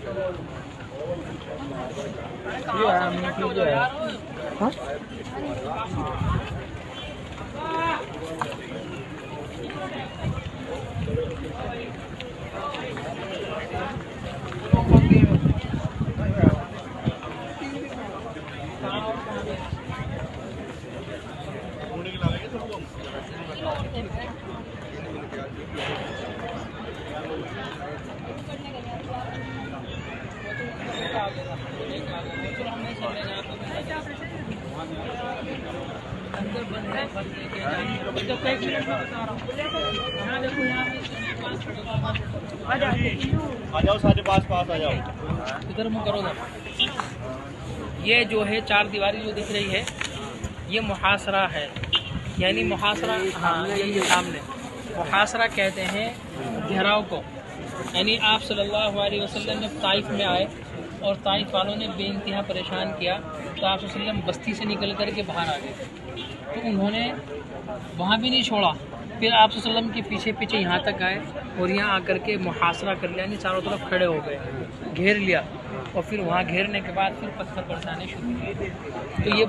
آ جاؤ سارے پاس آ جاؤ ادھر منہ کرو نا. یہ جو ہے چار دیواری جو دکھ رہی ہے یہ محاصرہ ہے، یعنی محاصرہ، ہاں یہ سامنے محاصرہ کہتے ہیں گھیراؤ کو. یعنی آپ صلی اللہ علیہ وسلم جب طائف میں آئے اور طائف والوں نے بے انتہا پریشان کیا تو آپ صلی اللہ علیہ وسلم بستی سے نکل کر کے باہر آ گئے، تو انہوں نے وہاں بھی نہیں چھوڑا، پھر آپ صلی اللہ علیہ وسلم کے پیچھے پیچھے یہاں تک آئے اور یہاں آ کر کے محاصرہ کر لیا، یعنی چاروں طرف کھڑے ہو گئے، گھیر لیا، اور پھر وہاں گھیرنے کے بعد پھر پتھر برسانے شروع کیے. تو یہ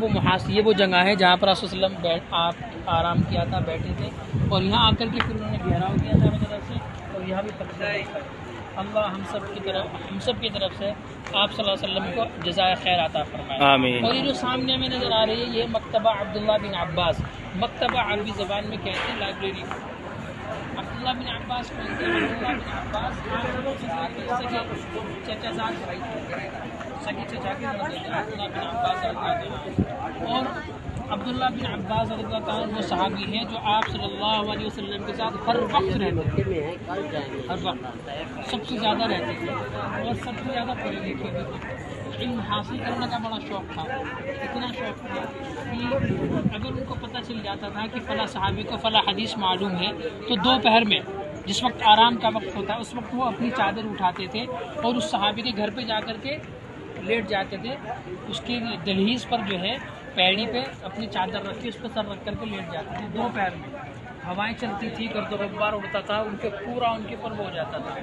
وہ جگہ ہے جہاں پر آپ صلی اللہ علیہ وسلم آپ آرام کیا تھا، بیٹھے تھے، اور یہاں آ کر کے پھر انہوں نے گھیراؤ کیا چاروں طرف سے، اور یہاں بھی پتھر برسائے. اللہ ہم سب کی طرف سے آپ صلی اللہ علیہ وسلم کو جزائے خیر عطا فرمائے. آمین. اور یہ جو سامنے ہمیں نظر آ رہی ہے یہ مکتبہ عبداللہ بن عباس، مکتبہ عربی زبان میں کہتے ہیں لائبریری. عبداللہ بن عباس کون تھے؟ عبداللہ بن عباس چچا زاد بھائی تھے، سگے چچا کے عبداللہ بن عباس رضی اللہ عنہ. اور عبداللہ بن عباس رضی اللہ عنہ وہ صحابی ہیں جو آپ صلی اللہ علیہ وسلم کے ساتھ ہر وقت رہتے تھے، ہر وقت سب سے زیادہ رہتے تھے، اور سب سے زیادہ پڑھے لکھے بھی تھے. علم حاصل کرنے کا بڑا شوق تھا، اتنا شوق تھا کہ اگر ان کو پتہ چل جاتا تھا کہ فلاں صحابی کو فلاں حدیث معلوم ہے تو دوپہر میں جس وقت آرام کا وقت ہوتا ہے اس وقت وہ اپنی چادر اٹھاتے تھے اور اس صحابی کے گھر پہ جا کر کے لیٹ جاتے تھے. اس کی دہلیز پر جو ہے پیڑی پہ اپنی چادر رکھ کے اس پہ سر رکھ کر کے لیٹ جاتے تھے. دوپہر میں ہوائیں چلتی تھی، گرد و غبار اڑتا تھا، ان کے پورا ان کے اوپر ہو جاتا تھا.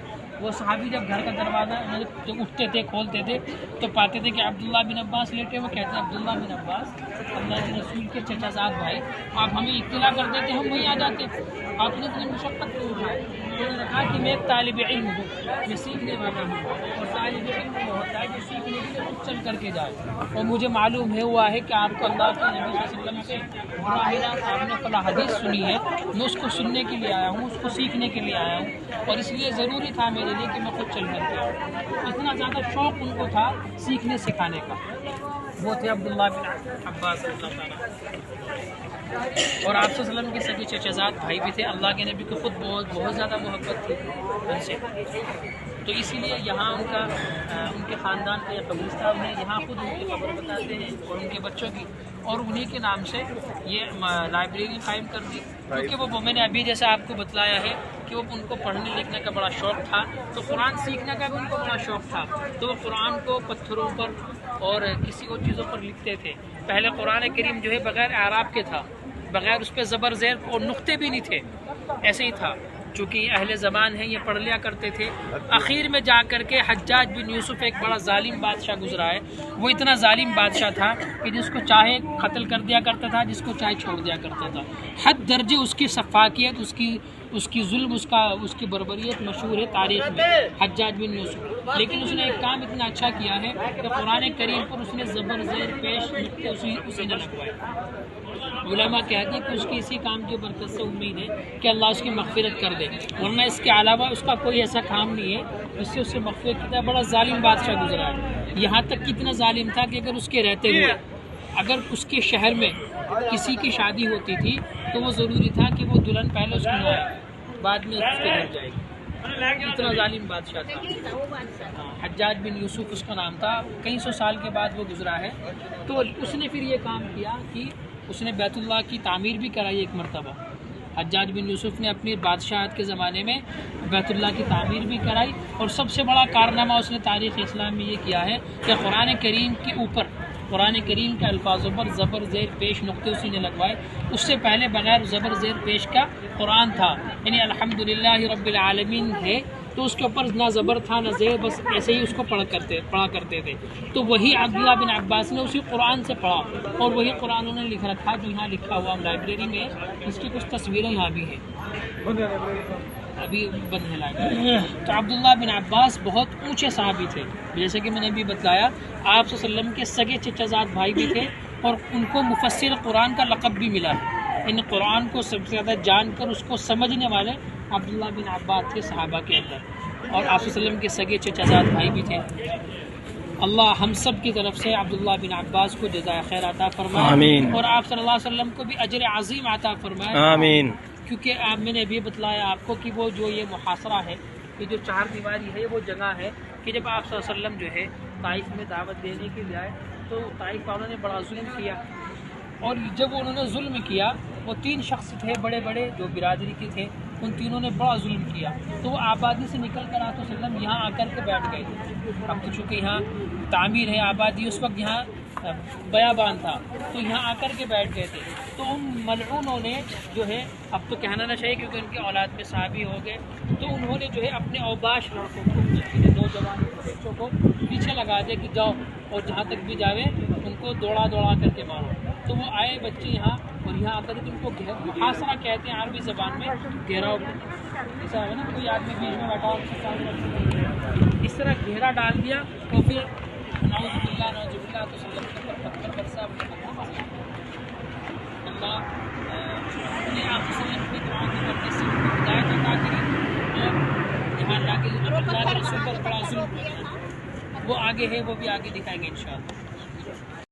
وہ صحابی جب گھر کا دروازہ جب اٹھتے تھے کھولتے تھے تو پاتے تھے کہ عبداللہ بن عباس لیٹے. وہ کہتے ہیں عبداللہ بن عباس اللہ کے رسول کے چچا زاد بھائی، آپ ہمیں اطلاع کر دیتے ہم وہیں آ جاتے. آپ نے اتنی مشقت کیوں اٹھائی؟ انہوں نے کہا کہ میں ایک طالب علم ہوں، میں سیکھنے والا ہوں، اور طالب علم وہ ہوتا ہے کہ سیکھنے کے لیے خود چل کر کے جائے. اور مجھے معلوم ہوا ہے کہ آپ کو اللہ کے نبی صلی اللہ علیہ وسلم سے براہ راست آپ نے فلاں حدیث سنی ہے، میں اس کو سننے کے لیے آیا ہوں، اس کو سیکھنے کے لیے آیا ہوں، اور اس لیے ضروری تھا میرے لیے کہ میں خود چل کر کے آؤں. اتنا زیادہ شوق ان کو تھا سیکھنے سکھانے کا. وہ تھے عبداللہ بن عباس رضی اللہ عنہ. اور آپ صلی اللہ علیہ وسلم کے سگے چچا زاد بھائی بھی تھے. اللہ کے نبی کو خود بہت زیادہ محبت تھی ان سے، تو اسی لیے یہاں ان کے خاندان کا یہ قبرستان ہے. یہاں خود ان کی قبر بتاتے ہیں اور ان کے بچوں کی، اور انہی کے نام سے یہ لائبریری قائم کر دی. کیونکہ وہ میں نے ابھی جیسے آپ کو بتلایا ہے کہ وہ ان کو پڑھنے لکھنے کا بڑا شوق تھا، تو قرآن سیکھنے کا بھی ان کو بڑا شوق تھا. تو وہ قرآن کو پتھروں پر اور کسی اور چیزوں پر لکھتے تھے. پہلے قرآن کریم جو ہے بغیر اعراب کے تھا، بغیر اس پہ زبر زیر اور نقطے بھی نہیں تھے، ایسے ہی تھا. چونکہ یہ اہل زبان ہیں، یہ پڑھ لیا کرتے تھے. اخیر میں جا کر کے حجاج بن یوسف ایک بڑا ظالم بادشاہ گزرا ہے. وہ اتنا ظالم بادشاہ تھا کہ جس کو چاہے قتل کر دیا کرتا تھا، جس کو چاہے چھوڑ دیا کرتا تھا. حد درجے اس کی سفاکیت، اس کی ظلم، اس کی بربریت مشہور ہے تاریخ میں، حجاج بن یوسف. لیکن اس نے ایک کام اتنا اچھا کیا ہے کہ قرآن کریم پر اس نے زبر زیر پیش نقطے اسی نے لگوائے. علماء کہتے ہیں کہ اس کی اسی کام کی برکت سے امید ہے کہ اللہ اس کی مغفرت کر دے، ورنہ اس کے علاوہ اس کا کوئی ایسا کام نہیں ہے جس سے اس سے مغفرت کی. بڑا ظالم بادشاہ گزرا ہے. یہاں تک کتنا ظالم تھا کہ اگر اس کے رہتے ہوئے اگر اس کے شہر میں کسی کی شادی ہوتی تھی تو وہ ضروری تھا کہ وہ دلہن پہلے اس کو نہ آئے، بعد میں اس کے گھر جائے گی. اتنا ظالم بادشاہ تھا. حجاج بن یوسف اس کا نام تھا. کئی سو سال کے بعد وہ گزرا ہے. تو اس نے پھر یہ کام کیا کہ اس نے بیت اللہ کی تعمیر بھی کرائی ایک مرتبہ. حجاج بن یوسف نے اپنی بادشاہت کے زمانے میں بیت اللہ کی تعمیر بھی کرائی. اور سب سے بڑا کارنامہ اس نے تاریخ اسلام میں یہ کیا ہے کہ قرآن کریم کے اوپر، قرآن کریم کے الفاظوں پر زبر زیر پیش نقطے اسی نے لگوائے. اس سے پہلے بغیر زبر زیر پیش کا قرآن تھا، یعنی الحمدللہ رب العالمین ہے. تو تو اس کے اوپر نہ زبر تھا نہ زیر، بس ایسے ہی اس کو پڑھا کرتے تھے. تو وہی عبداللہ بن عباس نے اسی قرآن سے پڑھا، اور وہی قرآن انہوں نے لکھ رکھا جو یہاں لکھا ہوا لائبریری میں. اس کی کچھ تصویریں یہاں بھی ہیں، ابھی بند ہے لائبریری. تو عبداللہ بن عباس بہت اونچے صحابی تھے، جیسے کہ میں نے ابھی بتلایا. آپ صلی اللہ علیہ وسلم کے سگے چچا زاد بھائی بھی تھے، اور ان کو مفسر قرآن کا لقب بھی ملا ہے. ان قرآن کو سب سے زیادہ جان کر اس کو سمجھنے والے عبداللہ بن عباس تھے صحابہ کے اندر، اور آپ صلی اللہ علیہ وسلم کے سگے چچا زاد بھائی بھی تھے. اللہ ہم سب کی طرف سے عبداللہ بن عباس کو جزائے خیر عطا فرمائے، آمین. اور آپ صلی اللہ علیہ وسلم کو بھی اجر عظیم عطا فرمائے. آمین. کیونکہ میں نے ابھی بتلایا آپ کو کہ وہ جو یہ محاصرہ ہے، یہ جو 4 دیواری ہے، وہ جگہ ہے کہ جب آپ صلی اللہ علیہ وسلم جو ہے طائف میں دعوت دینے کے لیے آئے تو طائف والوں نے بڑا ظلم کیا. اور جب انہوں نے ظلم کیا، وہ 3 شخص تھے بڑے بڑے جو برادری کے تھے، ان تینوں نے بڑا ظلم کیا. تو وہ آبادی سے نکل کر آپ صلی اللہ علیہ وسلم یہاں آ کر کے بیٹھ گئے. اب تو چونکہ یہاں تعمیر ہے آبادی، اس وقت یہاں بیابان تھا، تو یہاں آ کر کے بیٹھ گئے تھے. تو ان ملعونوں نے جو ہے، اب تو کہنا نہ چاہیے کیونکہ ان کی اولاد میں صحابی ہو گئے، تو انہوں نے جو ہے اپنے اوباش لڑکوں کو، نوجوان بچوں کو پیچھے لگا دیا کہ جاؤ، اور جہاں تک بھی جاوے ان کو دوڑا کر کے مارو. تو وہ آئے بچے یہاں، اور یہاں آ کر کے ان کو محاصرہ کہتے ہیں عربی زبان میں، گھیراؤ. ایسا ہے نا کوئی آدمی بیچ میں بیٹھا ہو، اس طرح گھیرا ڈال دیا، اور پھر نعوذ باللہ تو صلی اللہ علیہ وسلم پر پتھر برسا. اللہ نے آپ صلی اللہ علیہ وسلم کی دعا کی برکت سے ہدایت عطا کی، اور یہاں لا کے اللہ کے رسول پر بڑا ظلم ہوا. وہ آگے ہے، وہ بھی آگے دکھائیں گے انشاءاللہ.